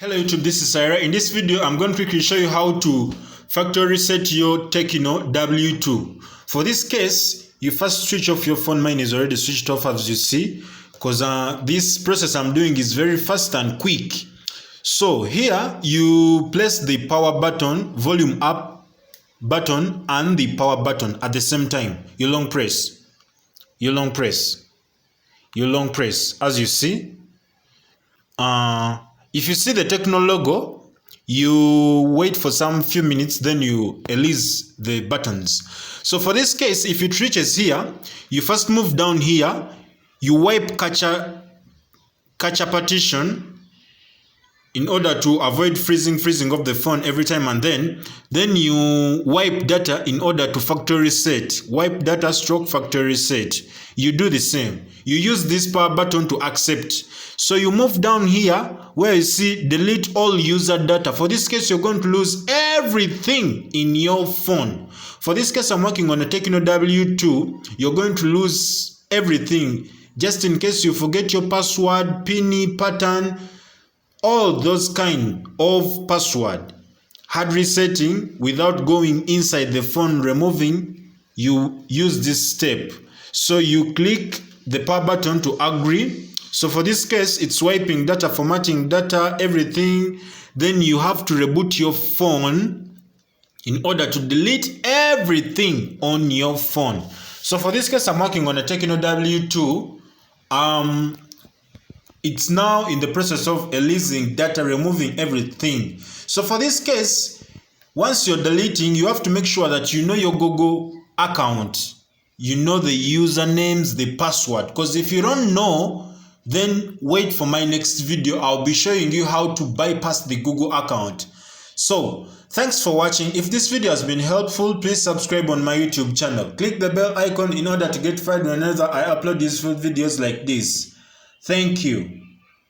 Hello YouTube, this is Syra. In this video, I'm going to quickly show you how to factory reset your Tecno W2. For this case, you first switch off your phone. Mine is already switched off as you see, because this process I'm doing is very fast and quick. So here, you place the power button, volume up button, and the power button at the same time. You long press, you long press, you long press, as you see. If you see the Tecno logo, you wait for some few minutes, then you release the buttons. So for this case, if it reaches here, you first move down here, you wipe catcher partition in order to avoid freezing of the phone every time, and then you wipe data in order to factory reset. Wipe data stroke factory reset. You do the same. You use this power button to accept. So you move down here where you see delete all user data. For this case, you're going to lose everything in your phone. For this case, I'm working on a Tecno W2. You're going to lose everything. Just in case you forget your password, PIN, pattern, all those kind of password. Hard resetting without going inside the phone, removing, you use this step. So you click the power button to agree. So for this case, it's wiping data, formatting data, everything. Then you have to reboot your phone in order to delete everything on your phone. So for this case, I'm working on a Tecno W2. It's now in the process of releasing data, removing everything. So for this case, once you're deleting, you have to make sure that you know your Google account. You know the usernames, the password. Because if you don't know, then wait for my next video. I'll be showing you how to bypass the Google account. So, thanks for watching. If this video has been helpful, please subscribe on my YouTube channel. Click the bell icon in order to get notified whenever I upload useful videos like this. Thank you.